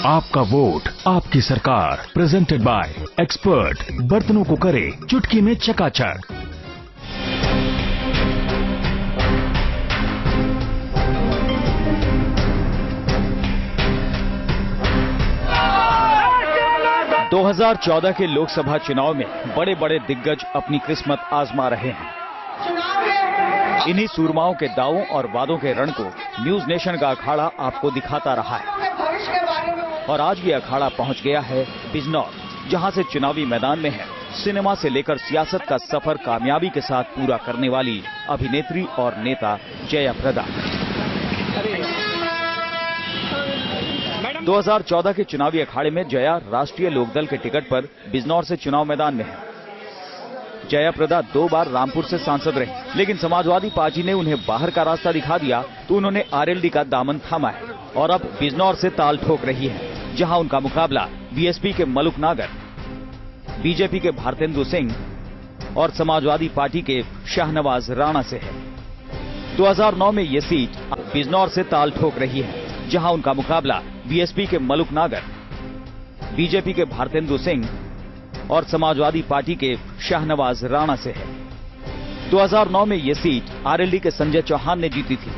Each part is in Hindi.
आपका वोट आपकी सरकार, प्रेजेंटेड बाय एक्सपर्ट, बर्तनों को करे चुटकी में चकाचक। दो 2014 के लोकसभा चुनाव में बड़े बड़े दिग्गज अपनी किस्मत आजमा रहे हैं। इन्हीं सूरमाओं के दावों और वादों के रण को न्यूज नेशन का अखाड़ा आपको दिखाता रहा है। और आज ये अखाड़ा पहुंच गया है बिजनौर, जहां से चुनावी मैदान में है सिनेमा से लेकर सियासत का सफर कामयाबी के साथ पूरा करने वाली अभिनेत्री और नेता जया प्रदा। 2014 के चुनावी अखाड़े में जया राष्ट्रीय लोकदल के टिकट पर बिजनौर से चुनाव मैदान में है। जया प्रदा 2 बार रामपुर से सांसद रहे, लेकिन समाजवादी पार्टी ने उन्हें बाहर का रास्ता दिखा दिया तो उन्होंने आरएलडी का दामन थामा है और अब बिजनौर से ताल ठोक रही है, जहां उनका मुकाबला बीएसपी के मलुक नागर, बीजेपी के भारतेंदु सिंह और समाजवादी पार्टी के शाहनवाज राणा से है। 2009 में ये सीट बिजनौर से ताल ठोक रही है, जहां उनका मुकाबला बीएसपी के मलुक नागर, बीजेपी के भारतेंदु सिंह और समाजवादी पार्टी के शाहनवाज राणा से है। 2009 में ये सीट आरएलडी के संजय चौहान ने जीती थी,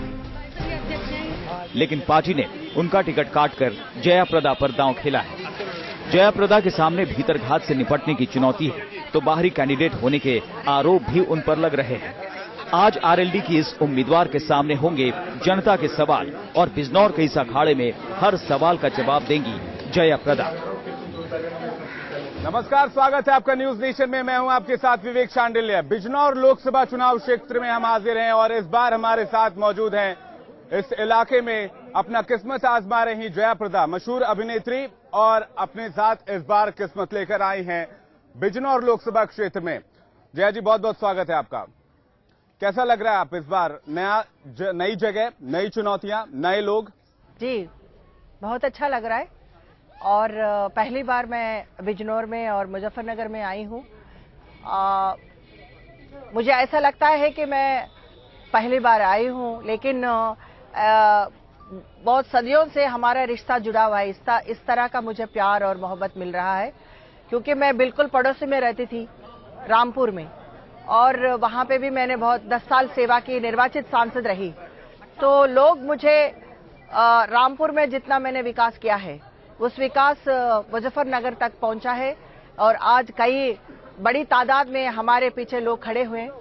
लेकिन पार्टी ने उनका टिकट काटकर जया प्रदा पर दांव खेला है। जया प्रदा के सामने भीतरघात से निपटने की चुनौती है, तो बाहरी कैंडिडेट होने के आरोप भी उन पर लग रहे हैं। आज आरएलडी की इस उम्मीदवार के सामने होंगे जनता के सवाल और बिजनौर के इस अखाड़े में हर सवाल का जवाब देंगी जया प्रदा। नमस्कार, स्वागत है आपका न्यूज नेशन में। मैं हूं आपके साथ विवेक शांडिल्य। बिजनौर लोकसभा चुनाव क्षेत्र में हम हाजिर हैं और इस बार हमारे साथ मौजूद हैं इस इलाके में अपना किस्मत आजमा रही जया प्रदा, मशहूर अभिनेत्री, और अपने साथ इस बार किस्मत लेकर आई हैं बिजनौर लोकसभा क्षेत्र में। जया जी, बहुत बहुत स्वागत है आपका। कैसा लग रहा है आप इस बार? नई जगह, नई चुनौतियां, नए लोग। जी, बहुत अच्छा लग रहा है और पहली बार मैं बिजनौर में और मुजफ्फरनगर में आई हूँ। मुझे ऐसा लगता है कि मैं पहली बार आई हूँ, लेकिन बहुत सदियों से हमारा रिश्ता जुड़ा हुआ है। इस तरह का मुझे प्यार और मोहब्बत मिल रहा है, क्योंकि मैं बिल्कुल पड़ोसी में रहती थी रामपुर में, और वहाँ पे भी मैंने बहुत 10 साल सेवा की, निर्वाचित सांसद रही। तो लोग मुझे रामपुर में जितना मैंने विकास किया है, उस विकास मुजफ्फरनगर तक पहुंचा है और आज कई बड़ी तादाद में हमारे पीछे लोग खड़े हुए हैं।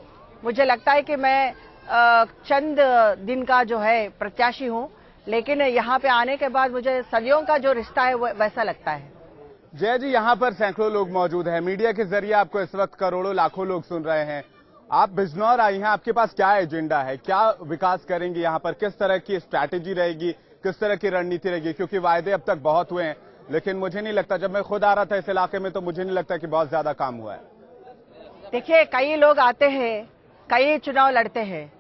मुझे लगता है कि मैं चंद दिन का जो है प्रत्याशी हूं, लेकिन यहाँ पे आने के बाद मुझे सदियों का जो रिश्ता है वो वैसा लगता है। जया जी, यहाँ पर सैकड़ों लोग मौजूद हैं, मीडिया के जरिए आपको इस वक्त करोड़ों लाखों लोग सुन रहे हैं। आप बिजनौर आई हैं, आपके पास क्या एजेंडा है? क्या विकास करेंगी यहाँ पर? किस तरह की स्ट्रैटेजी रहेगी, किस तरह की रणनीति रहेगी? क्योंकि वायदे अब तक बहुत हुए हैं, लेकिन मुझे नहीं लगता, जब मैं खुद आ रहा था इस इलाके में, तो मुझे नहीं लगता कि बहुत ज्यादा काम हुआ है। देखिए, कई लोग आते हैं, कई चुनाव लड़ते हैं,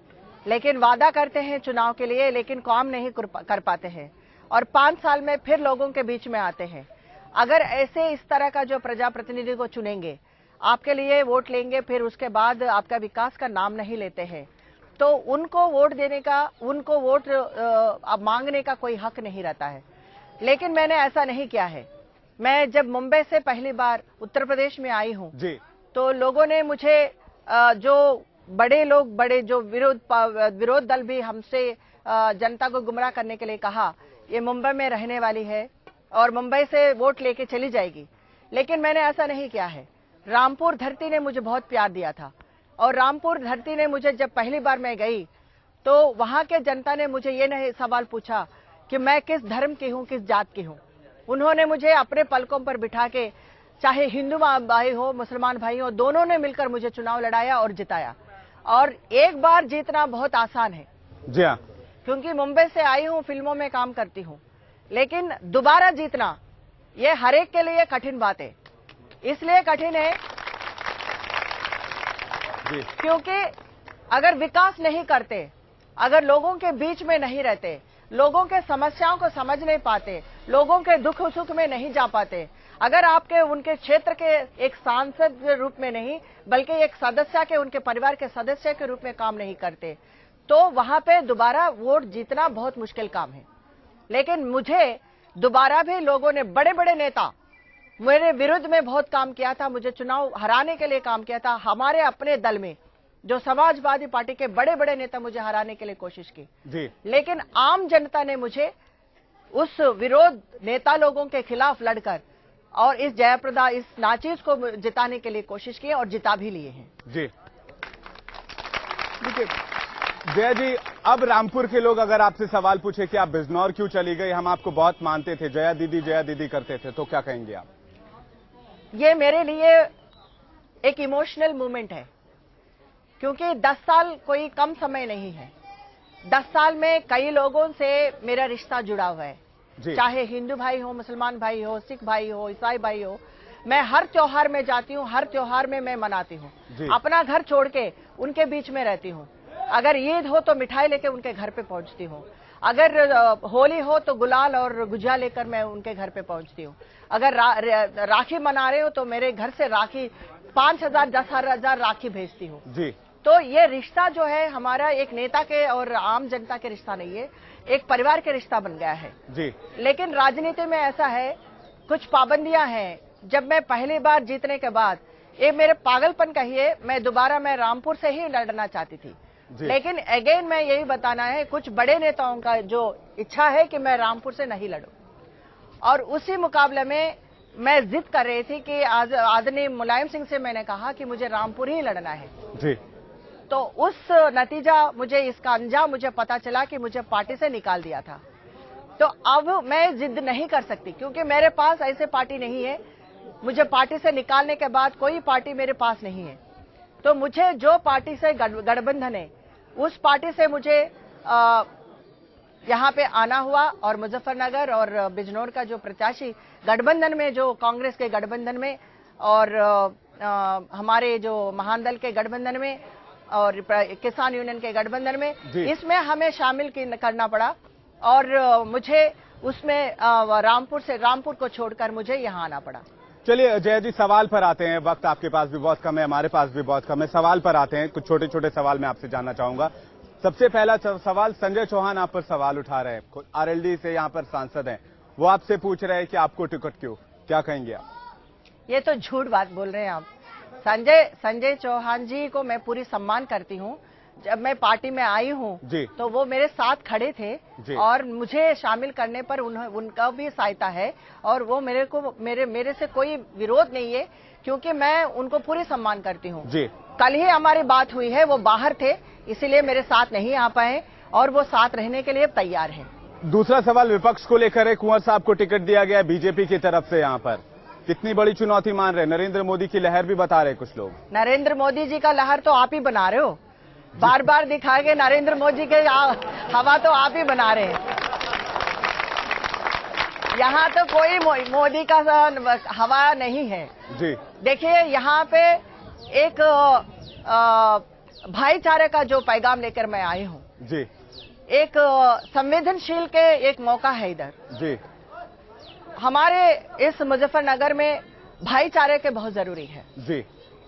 लेकिन वादा करते हैं चुनाव के लिए, लेकिन काम नहीं कर पाते हैं और 5 साल में फिर लोगों के बीच में आते हैं। अगर ऐसे इस तरह का जो प्रजाप्रतिनिधि को चुनेंगे, आपके लिए वोट लेंगे, फिर उसके बाद आपका विकास का नाम नहीं लेते हैं, तो उनको वोट देने का, उनको वोट मांगने का कोई हक नहीं रहता है। लेकिन मैंने ऐसा नहीं किया है। मैं जब मुंबई से पहली बार उत्तर प्रदेश में आई हूँ, तो लोगों ने मुझे, जो बड़े लोग, बड़े जो विरोध दल भी हमसे जनता को गुमराह करने के लिए कहा, ये मुंबई में रहने वाली है और मुंबई से वोट लेके चली जाएगी, लेकिन मैंने ऐसा नहीं किया है। रामपुर धरती ने मुझे बहुत प्यार दिया था और रामपुर धरती ने मुझे, जब पहली बार मैं गई तो वहां के जनता ने मुझे ये नहीं सवाल पूछा कि मैं किस धर्म की हूं, किस जात की हूं। उन्होंने मुझे अपने पलकों पर बिठा के, चाहे हिंदू भाई हो, मुसलमान भाई हो, दोनों ने मिलकर मुझे चुनाव लड़ाया और जिताया। और एक बार जीतना बहुत आसान है, जी हाँ, क्योंकि मुंबई से आई हूं, फिल्मों में काम करती हूं, लेकिन दोबारा जीतना ये हर एक के लिए कठिन बात है। इसलिए कठिन है क्योंकि अगर विकास नहीं करते, अगर लोगों के बीच में नहीं रहते, लोगों के समस्याओं को समझ नहीं पाते, लोगों के दुख सुख में नहीं जा पाते, अगर आपके उनके क्षेत्र के एक सांसद के रूप में नहीं, बल्कि एक सदस्य के, उनके परिवार के सदस्य के रूप में काम नहीं करते, तो वहां पे दोबारा वोट जीतना बहुत मुश्किल काम है। लेकिन मुझे दोबारा भी लोगों ने, बड़े बड़े नेता मेरे विरुद्ध में बहुत काम किया था, मुझे चुनाव हराने के लिए काम किया था। हमारे अपने दल में जो समाजवादी पार्टी के बड़े बड़े नेता मुझे हराने के लिए कोशिश की जी। लेकिन आम जनता ने मुझे उस विरोध नेता लोगों के खिलाफ लड़कर और इस जयाप्रदा, इस नाचीज को जिताने के लिए कोशिश की और जिता भी लिए हैं। जी देखिए जया जी, अब रामपुर के लोग अगर आपसे सवाल पूछे कि आप बिजनौर क्यों चली गई, हम आपको बहुत मानते थे, जया दीदी करते थे, तो क्या कहेंगे आप? ये मेरे लिए एक इमोशनल मोमेंट है, क्योंकि 10 साल कोई कम समय नहीं है। 10 साल में कई लोगों से मेरा रिश्ता जुड़ा हुआ है, चाहे हिंदू भाई हो, मुसलमान भाई हो, सिख भाई हो, ईसाई भाई हो। मैं हर त्योहार में जाती हूँ, हर त्योहार में मैं मनाती हूँ, अपना घर छोड़ के उनके बीच में रहती हूँ। अगर ईद हो तो मिठाई लेके उनके घर पे पहुंचती हूँ, अगर होली हो तो गुलाल और गुजिया लेकर मैं उनके घर पे पहुंचती हूँ, अगर राखी मना रहे हो तो मेरे घर से राखी 5,000 10,000 राखी भेजती हूँ। तो ये रिश्ता जो है हमारा एक नेता के और आम जनता के रिश्ता नहीं है, एक परिवार के रिश्ता बन गया है जी। लेकिन राजनीति में ऐसा है, कुछ पाबंदियां हैं। जब मैं पहली बार जीतने के बाद, ये मेरे पागलपन कहिए, मैं रामपुर से ही लड़ना चाहती थी, लेकिन अगेन मैं यही बताना है, कुछ बड़े नेताओं का जो इच्छा है कि मैं रामपुर से नहीं लड़ूं, और उसी मुकाबले में मैं जिद कर रही थी कि आदरणीय मुलायम सिंह से मैंने कहा कि मुझे रामपुर ही लड़ना है जी। तो उस नतीजा मुझे, इसका अंजाम मुझे पता चला कि मुझे पार्टी से निकाल दिया था। तो अब मैं जिद नहीं कर सकती, क्योंकि मेरे पास ऐसे पार्टी नहीं है। मुझे पार्टी से निकालने के बाद कोई पार्टी मेरे पास नहीं है, तो मुझे जो पार्टी से गठबंधन है उस पार्टी से मुझे यहाँ पे आना हुआ, और मुजफ्फरनगर और बिजनौर का जो प्रत्याशी गठबंधन में, जो कांग्रेस के गठबंधन में और हमारे जो महान दल के गठबंधन में और किसान यूनियन के गठबंधन में, इसमें हमें शामिल करना पड़ा, और मुझे उसमें रामपुर को छोड़कर मुझे यहाँ आना पड़ा। चलिए जया जी, सवाल पर आते हैं, वक्त आपके पास भी बहुत कम है, हमारे पास भी बहुत कम है। सवाल पर आते हैं, कुछ छोटे छोटे सवाल मैं आपसे जानना चाहूंगा। सबसे पहला सवाल, संजय चौहान आप पर सवाल उठा रहे हैं, आरएलडी से यहाँ पर सांसद हैं, वो आपसे पूछ रहे हैं कि आपको टिकट क्यों, क्या कहेंगे आप? ये तो झूठ बात बोल रहे हैं आप। संजय चौहान जी को मैं पूरी सम्मान करती हूँ। जब मैं पार्टी में आई हूँ तो वो मेरे साथ खड़े थे, और मुझे शामिल करने पर उनका भी सहायता है, और वो मेरे से कोई विरोध नहीं है, क्योंकि मैं उनको पूरी सम्मान करती हूँ। कल ही हमारी बात हुई है, वो बाहर थे इसीलिए मेरे साथ नहीं आ पाए, और वो साथ रहने के लिए तैयार है। दूसरा सवाल विपक्ष को लेकर है, कुंवर साहब को टिकट दिया गया बीजेपी की तरफ से, यहाँ पर कितनी बड़ी चुनौती मान रहे हैं? नरेंद्र मोदी की लहर भी बता रहे कुछ लोग। नरेंद्र मोदी जी का लहर तो आप ही बना रहे हो, बार बार दिखाएंगे नरेंद्र मोदी के हवा तो आप ही बना रहे हैं। यहाँ तो कोई मोदी का हवा नहीं है जी। देखिए यहाँ पे एक भाईचारे का जो पैगाम लेकर मैं आई हूँ जी, एक संवेदनशील के एक मौका है इधर जी। हमारे इस मुजफ्फरनगर में भाईचारे के बहुत जरूरी है जी,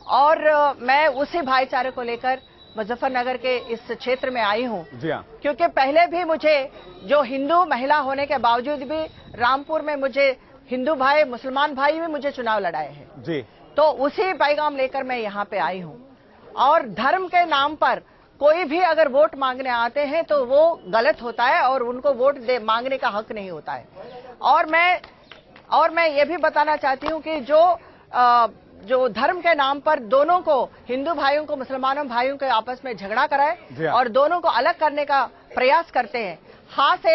और मैं उसी भाईचारे को लेकर मुजफ्फरनगर के इस क्षेत्र में आई हूँ जी हाँ। क्योंकि पहले भी मुझे, जो हिंदू महिला होने के बावजूद भी रामपुर में मुझे हिंदू भाई, मुसलमान भाई भी मुझे चुनाव लड़ाए हैं जी। तो उसी पैगाम लेकर मैं यहाँ पे आई हूँ, और धर्म के नाम पर कोई भी अगर वोट मांगने आते हैं तो वो गलत होता है, और उनको वोट मांगने का हक नहीं होता है। और मैं ये भी बताना चाहती हूँ कि जो धर्म के नाम पर दोनों को, हिंदू भाइयों को मुसलमानों भाइयों के आपस में झगड़ा कराए और दोनों को अलग करने का प्रयास करते हैं। हाँ से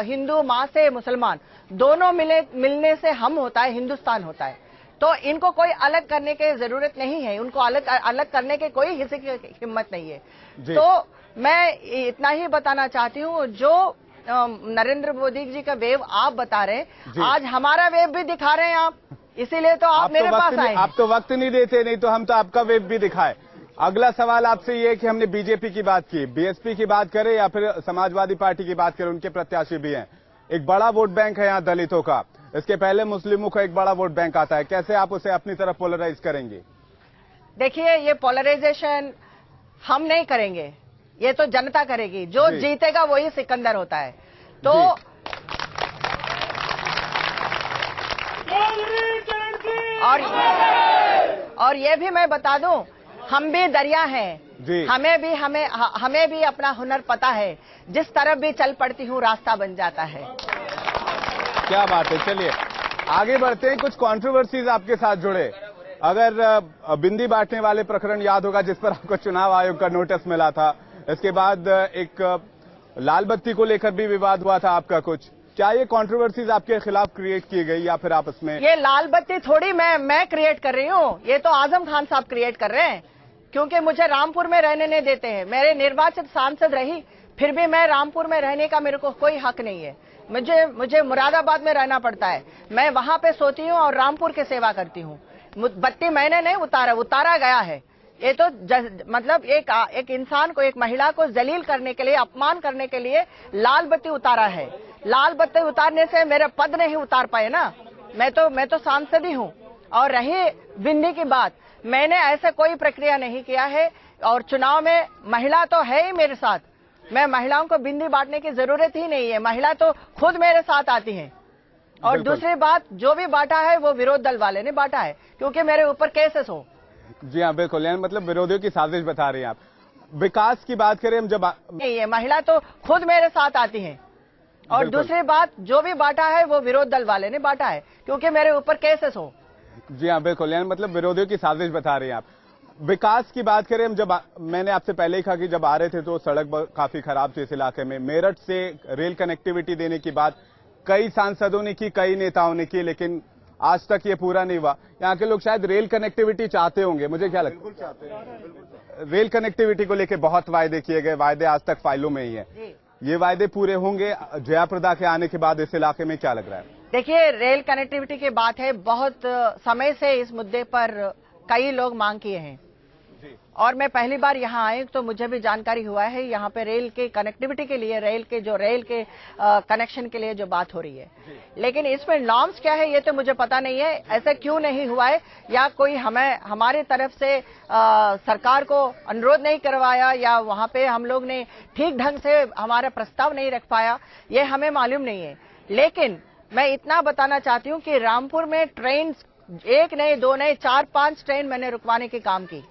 हिंदू, माँ से मुसलमान, दोनों मिलने से हम होता है, हिंदुस्तान होता है। तो इनको कोई अलग करने की जरूरत नहीं है, उनको अलग करने के कोई किसी की हिम्मत नहीं है। तो मैं इतना ही बताना चाहती हूँ, जो नरेंद्र मोदी जी का वेव आप बता रहे हैं, आज हमारा वेव भी दिखा रहे हैं आप, इसीलिए तो आप मेरे पास आए। आप तो वक्त नहीं देते, नहीं तो हम तो आपका वेव भी दिखाए। अगला सवाल आपसे ये है कि हमने बीजेपी की बात की, बीएसपी की बात करें या फिर समाजवादी पार्टी की बात करें, उनके प्रत्याशी भी हैं। एक बड़ा वोट बैंक है यहाँ दलितों का, इसके पहले मुस्लिमों का एक बड़ा वोट बैंक आता है, कैसे आप उसे अपनी तरफ पोलराइज करेंगे? देखिए, ये पोलराइजेशन हम नहीं करेंगे, ये तो जनता करेगी। जो जीतेगा वही सिकंदर होता है। तो और ये भी मैं बता दूं, हम भी दरिया हैं जी। हमें भी अपना हुनर पता है, जिस तरफ भी चल पड़ती हूँ रास्ता बन जाता है। क्या बात है। चलिए आगे बढ़ते हैं। कुछ कंट्रोवर्सीज आपके साथ जुड़े। अगर बिंदी बांटने वाले प्रकरण याद होगा, जिस पर आपको चुनाव आयोग का नोटिस मिला था। इसके बाद एक लाल बत्ती को लेकर भी विवाद हुआ था आपका कुछ। क्या ये कंट्रोवर्सीज आपके खिलाफ क्रिएट की गई या फिर आपस में? ये लाल बत्ती थोड़ी मैं क्रिएट कर रही हूँ, ये तो आजम खान साहब क्रिएट कर रहे हैं, क्योंकि मुझे रामपुर में रहने नहीं देते हैं। मेरे निर्वाचित सांसद रही, फिर भी मैं रामपुर में रहने का मेरे को कोई हक नहीं है। मुझे मुरादाबाद में रहना पड़ता है। मैं वहां पे सोती हूँ और रामपुर की सेवा करती हूँ। बत्ती मैंने नहीं उतारा गया है। ये तो मतलब एक इंसान को, एक महिला को जलील करने के लिए, अपमान करने के लिए लाल बत्ती उतारा है। लाल बत्ती उतारने से मेरे पद नहीं उतार पाए ना। मैं तो सांसद ही हूँ। और रही बिंदी की बात, मैंने ऐसा कोई प्रक्रिया नहीं किया है। और चुनाव में महिला तो है ही मेरे साथ। मैं महिलाओं को बिंदी बांटने की जरूरत ही नहीं है, महिला तो खुद मेरे साथ आती हैं। और दूसरी बात, जो भी बांटा है वो विरोध दल वाले ने बांटा है, क्योंकि मेरे ऊपर केसेस हो। जी हाँ, बिल्कुल। यानी मतलब विरोधियों की साजिश बता रही हैं आप। विकास की बात करें हम, जब नहीं है, महिला तो खुद मेरे साथ आती हैं। और दूसरी बात, जो भी बांटा है वो विरोध दल वाले ने बांटा है, क्योंकि मेरे ऊपर केसेस हो। जी हाँ, बिल्कुल। यानी मतलब विरोधियों की साजिश बता रही हैं आप। विकास की बात करें हम, जब मैंने आपसे पहले ही कहा कि जब आ रहे थे तो सड़क काफी खराब थी इस इलाके में। मेरठ से रेल कनेक्टिविटी देने की बात कई सांसदों ने की, कई नेताओं ने की, लेकिन आज तक ये पूरा नहीं हुआ। यहाँ के लोग शायद रेल कनेक्टिविटी चाहते होंगे, मुझे क्या लगता है? बिल्कुल चाहते हैं। रेल कनेक्टिविटी को लेकर बहुत वायदे किए गए, वायदे आज तक फाइलों में ही है। ये वायदे पूरे होंगे जया प्रदा के आने के बाद इस इलाके में? क्या लग रहा है? देखिए, रेल कनेक्टिविटी की बात है, बहुत समय से इस मुद्दे पर कई लोग मांग किए हैं। और मैं पहली बार यहाँ आई तो मुझे भी जानकारी हुआ है, यहाँ पे रेल के कनेक्टिविटी के लिए, रेल के कनेक्शन के लिए जो बात हो रही है। लेकिन इसमें नॉर्म्स क्या है ये तो मुझे पता नहीं है। ऐसा क्यों नहीं हुआ है, या कोई हमारे तरफ से सरकार को अनुरोध नहीं करवाया, या वहाँ पे हम लोग ने ठीक ढंग से हमारा प्रस्ताव नहीं रख पाया, ये हमें मालूम नहीं है। लेकिन मैं इतना बताना चाहती हूँ कि रामपुर में ट्रेन, एक नहीं, दो नहीं, 4-5 ट्रेन मैंने रुकवाने की काम की।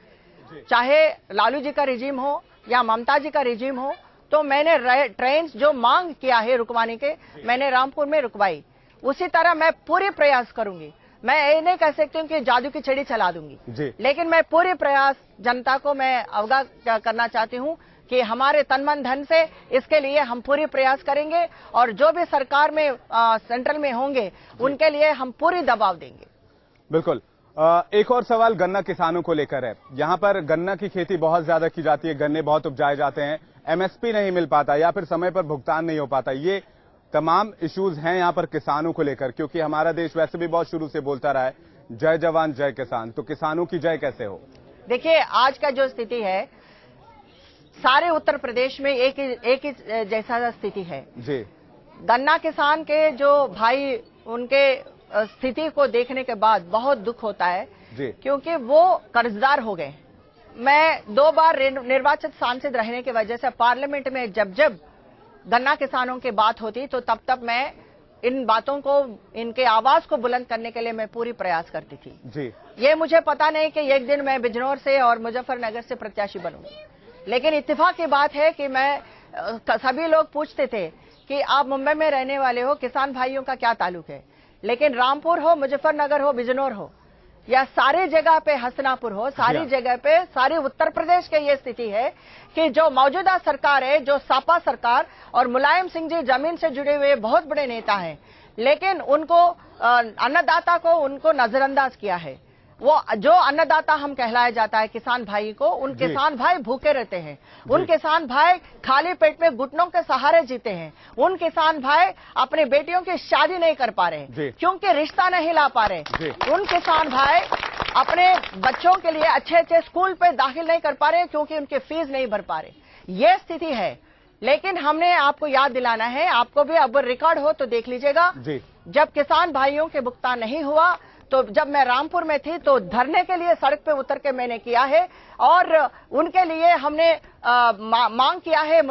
चाहे लालू जी का रिजीम हो या ममता जी का रिजीम हो, तो मैंने ट्रेन जो मांग किया है रुकवाने के, मैंने रामपुर में रुकवाई। उसी तरह मैं पूरे प्रयास करूंगी। मैं ये नहीं कह सकती हूँ कि जादू की छड़ी चला दूंगी, लेकिन मैं पूरे प्रयास जनता को मैं अवगत करना चाहती हूँ कि हमारे तन मन धन से इसके लिए हम पूरी प्रयास करेंगे। और जो भी सरकार में सेंट्रल में होंगे उनके लिए हम पूरी दबाव देंगे। बिल्कुल। एक और सवाल गन्ना किसानों को लेकर है। यहाँ पर गन्ना की खेती बहुत ज्यादा की जाती है, गन्ने बहुत उपजाए जाते हैं, एमएसपी नहीं मिल पाता या फिर समय पर भुगतान नहीं हो पाता। ये तमाम इश्यूज हैं यहाँ पर किसानों को लेकर, क्योंकि हमारा देश वैसे भी बहुत शुरू से बोलता रहा है जय जवान जय किसान। तो किसानों की जय कैसे हो? देखिए, आज का जो स्थिति है, सारे उत्तर प्रदेश में एक ही जैसा स्थिति है जी। गन्ना किसान के जो भाई, उनके स्थिति को देखने के बाद बहुत दुख होता है जी। क्योंकि वो कर्जदार हो गए। मैं 2 बार निर्वाचित सांसद रहने की वजह से पार्लियामेंट में जब गन्ना किसानों की बात होती तो तब मैं इन बातों को, इनके आवाज को बुलंद करने के लिए मैं पूरी प्रयास करती थी जी। ये मुझे पता नहीं कि एक दिन मैं बिजनौर से और मुजफ्फरनगर से प्रत्याशी बनूंगी, लेकिन इत्तेफाक की बात है कि सभी लोग पूछते थे कि आप मुंबई में रहने वाले हो, किसान भाइयों का क्या ताल्लुक है। लेकिन रामपुर हो, मुजफ्फरनगर हो, बिजनौर हो, या सारी जगह पे हसनापुर हो, सारी जगह पे, सारी उत्तर प्रदेश की ये स्थिति है कि जो मौजूदा सरकार है, जो सापा सरकार और मुलायम सिंह जी जमीन से जुड़े हुए बहुत बड़े नेता हैं, लेकिन उनको अन्नदाता को उनको नजरअंदाज किया है। वो जो अन्नदाता हम कहलाया जाता है किसान भाई को, उन किसान भाई भूखे रहते हैं, उन किसान भाई खाली पेट में घुटनों के सहारे जीते हैं, उन किसान भाई अपनी बेटियों की शादी नहीं कर पा रहे क्योंकि रिश्ता नहीं ला पा रहे, उन किसान भाई अपने बच्चों के लिए अच्छे स्कूल पे दाखिल नहीं कर पा रहे क्योंकि उनके फीस नहीं भर पा रहे। ये स्थिति है। लेकिन हमने आपको याद दिलाना है, आपको भी अब रिकॉर्ड हो तो देख लीजिएगा, जब किसान भाइयों के भुगतान नहीं हुआ तो जब मैं रामपुर में थी तो धरने के लिए सड़क पे उतर के मैंने किया है और उनके लिए हमने मांग किया है।